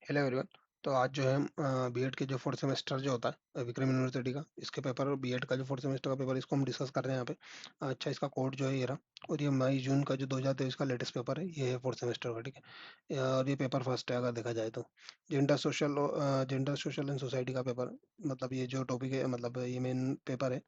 Hello everyone. तो आज जो है बीएड के जो फोर्थ सेमेस्टर जो होता है विक्रम यूनिवर्सिटी का, इसके पेपर बीएड का जो फोर्थ सेमेस्टर का पेपर, इसको हम डिस्कस कर रहे हैं यहाँ पे। अच्छा, इसका कोड जो है ये रहा। और ये मई जून का जो 2023 का लेटेस्ट पेपर है, ये है फोर्थ सेमेस्टर का, ठीक है। और ये पेपर फर्स्ट है अगर देखा जाए तो। जेंडर सोशल एंड सोसाइटी का पेपर, मतलब ये जो टॉपिक है, मतलब ये मेन पेपर है।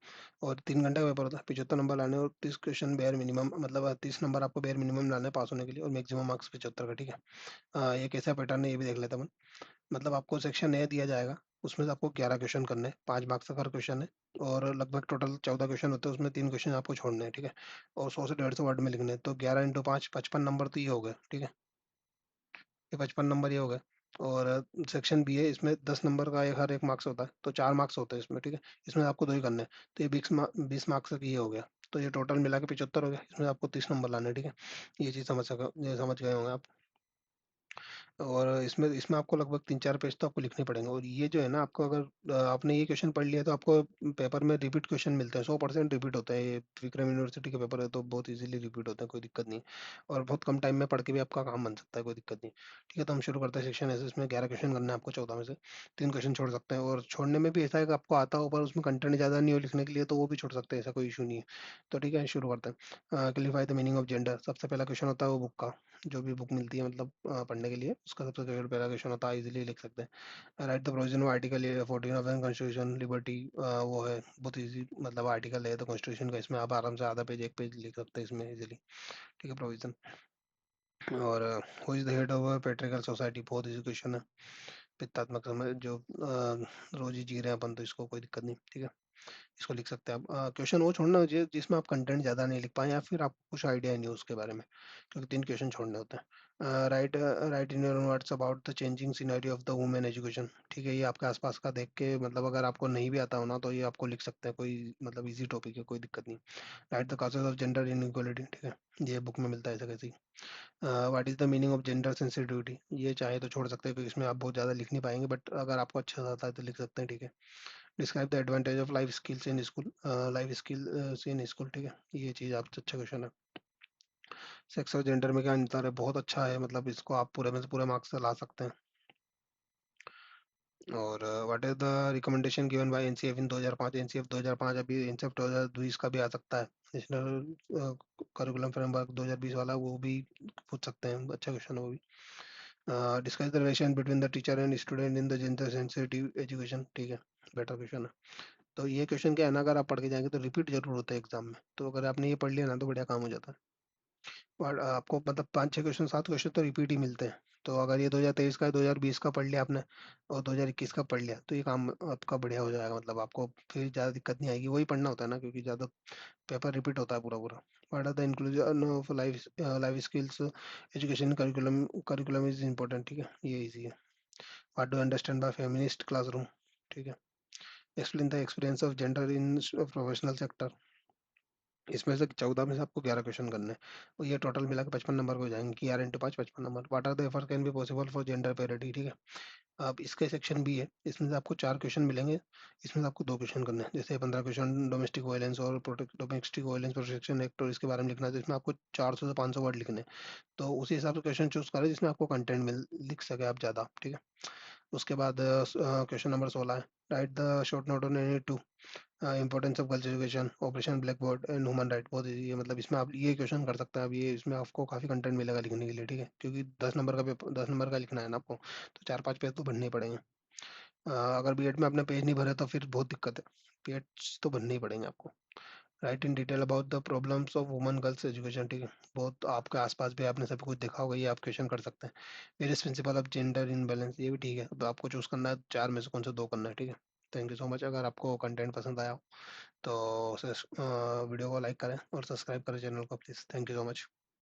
और 3 घंटे का पेपर होता है, 75 नंबर लाने और 30 क्वेश्चन बेयर मिनिमम, मतलब 30 नंबर आपको बेयर मिनिमम लाने पास होने के लिए, और मैक्सिमम मार्क्स 75 का, ठीक है। ये कैसा पैटर्न है ये भी देख लेते हैं अपन। मतलब आपको सेक्शन ए दिया जाएगा, उसमें से आपको 11 क्वेश्चन करने हैं, 5 मार्क्स का हर क्वेश्चन है। और लगभग टोटल 14 क्वेश्चन होते हैं, उसमें 3 क्वेश्चन आपको छोड़ने हैं, ठीक है। और 100 से 150 वर्ड में लिखने हैं, तो 11 × 5 55 नंबर तो ये हो गए, ठीक है। ये 55 नंबर ये हो गए। और सेक्शन बी है, इसमें 10 नंबर का एक हर एक मार्क्स होता है, तो 4 मार्क्स होते हैं इसमें, ठीक है। इसमें आपको दो ही करने हैं, तो ये 20 मार्क्स का ये हो गया। तो ये टोटल मिला के 75 हो गया, इसमें आपको 30 नंबर लाने हैं, ठीक है। ये चीज़ ये समझ गए होंगे आप। और इसमें इसमें आपको लगभग 3-4 पेज तो आपको लिखने पड़ेंगे। और ये जो है ना, आपको अगर आपने ये क्वेश्चन पढ़ लिया तो आपको पेपर में रिपीट क्वेश्चन मिलते हैं, 100% रिपीट होते हैं। ये विक्रम यूनिवर्सिटी के पेपर है तो बहुत इजीली रिपीट होते हैं, कोई दिक्कत नहीं। और बहुत कम टाइम में पढ़ के भी आपका काम बन सकता है, कोई दिक्कत नहीं। ठीक है, तो हम शुरू करते हैं सेक्शन ऐसे। इसमें 11 क्वेश्चन करने हैं आपको, 14 में से 3 क्वेश्चन छोड़ सकते हैं। और छोड़ने में भी ऐसा है कि आपको आता हो पर उसमें कंटेंट ज़्यादा नहीं हो लिखने के लिए, तो वो भी छोड़ सकते हैं, ऐसा कोई इशू नहीं है। तो ठीक है, शुरू करते हैं। क्लिफाई द मीनिंग ऑफ जेंडर, सबसे पहला क्वेश्चन होता है वो बुक का, जो भी बुक मिलती है मतलब पढ़ने के लिए, उसका सबसे पहला क्वेश्चन होता है, इजीली लिख सकते हैं। Right the provision of article 14 of constitution liberty, वो है बहुत इजी, मतलब आर्टिकल है तो कॉन्स्टिट्यूशन का, इसमें आप आराम से आधा पेज एक पेज लिख सकते हैं इसमें इजीली, ठीक है। प्रोविजन। और who is the head of patriarchal society, बहुत इजी क्वेश्चन है। पित्तात्मक समय जो रोज ही जी रहे हैं अपन, तो इसको कोई दिक्कत नहीं, ठीक है। इसको लिख सकते हैं आप। क्वेश्चन वो छोड़ना जिसमें आप कंटेंट ज़्यादा नहीं लिख पाए, या फिर आपको कुछ आइडिया नहीं हो उसके बारे में, क्योंकि 3 क्वेश्चन छोड़ने होते हैं। Right in your words about the changing scenario of the women education, ठीक है। ये आपके आसपास का देख के, मतलब अगर आपको नहीं भी आता हो ना, तो ये आपको लिख सकते हैं, कोई मतलब इजी टॉपिक है, कोई दिक्कत नहीं। Right the causes of gender inequality, ठीक है। ये बुक में मिलता है ऐसा कैसे। What is the meaning of gender sensitivity, ये चाहे तो छोड़ सकते हैं, क्योंकि इसमें आप बहुत ज़्यादा लिख नहीं पाएंगे, बट अगर आपको अच्छा आता है तो लिख सकते हैं, ठीक है। Describe the advantage of life skills in school, life skills in school, ठीक है। ये चीज़ आप अच्छा क्वेश्चन है। सेक्स और जेंडर में क्या अंतर है, बहुत अच्छा है, मतलब इसको आप पूरे में से पूरे मार्क्स ला सकते हैं। और what is the recommendation given by NCF in 2005, NCF 2005, अभी एनसीएफ 2020 का भी आ सकता है, नेशनल करिकुलम फ्रेमवर्क 2020 वाला, वो भी पूछ सकते हैं, अच्छा क्वेश्चन है वो भी। Discuss the relation between the teacher and student in the gender sensitive education, ठीक है। बेटर क्वेश्चन है। तो ये क्वेश्चन क्या है ना, अगर आप पढ़ के जाएंगे तो रिपीट जरूर होता है एग्जाम में, तो अगर आपने ये पढ़ लिया ना तो बढ़िया काम हो जाता है। और आपको मतलब 5-6 क्वेश्चन 7 क्वेश्चन तो रिपीट ही मिलते हैं। तो अगर ये 2023 का 2020 का पढ़ लिया आपने, और 2021 का पढ़ लिया, तो ये काम आपका बढ़िया हो जाएगा, मतलब आपको फिर ज़्यादा दिक्कत नहीं आएगी। वही पढ़ना होता है ना, क्योंकि ज़्यादा पेपर रिपीट होता है पूरा पूरा। What are the inclusion of life skills education curriculum, curriculum is important, ठीक है। ये इजी है। What do understand by feminist classroom, ठीक है। Explain the experience of gender in professional sector, इसमें से 14 में से आपको 11 क्वेश्चन करने हैं। और ये टोटल मिला के 55 नंबर हो जाएंगे, कि 11 × 5 55 number. What are the effort can be possible for gender parity, ठीक है। अब इसके सेक्शन भी है, इसमें से आपको 4 क्वेश्चन मिलेंगे। इसमें से आपको 2 क्वेश्चन करने हैं, जैसे 15 क्वेश्चन डोमेस्टिक वायलेंस और डोमेस्टिक वायलेंस प्रोटेक्शन एक्ट और इसके बारे में लिखना है, तो इसमें आपको 400 से 500 वर्ड लिखने हैं। तो उसी हिसाब से क्वेश्चन चूज करें जिसमें आपको कंटेंट मिल लिख सके आप ज़्यादा, ठीक है। उसके बाद क्वेश्चन नंबर 16 है। Right the short note on any two importance of girls education, operation black board and human right, बहुत ईजी है। मतलब इसमें आप ये क्वेश्चन कर सकते हैं, अब ये इसमें आपको काफ़ी कंटेंट मिलेगा लिखने के लिए, ठीक है। क्योंकि 10 नंबर का पेपर, 10 नंबर का लिखना है ना आपको, तो 4-5 पेज तो भरने ही पड़ेंगे। अगर बीएड में आपने पेज नहीं भरे तो फिर बहुत दिक्कत है, पेज तो भरने ही पड़ेंगे आपको। Right in detail about the problems of woman girls education, ठीक है। बहुत आपके आसपास भी आपने सब कुछ देखा होगा, ये आप क्वेश्चन कर सकते हैं। Various principle of gender in balance, ये भी ठीक है। अब आपको चूज करना है 4 में से कौन सा 2 करना है, ठीक है। Thank you so much. अगर आपको कंटेंट पसंद आया हो तो वीडियो को लाइक करें और सब्सक्राइब करें चैनल को please. Thank you so much.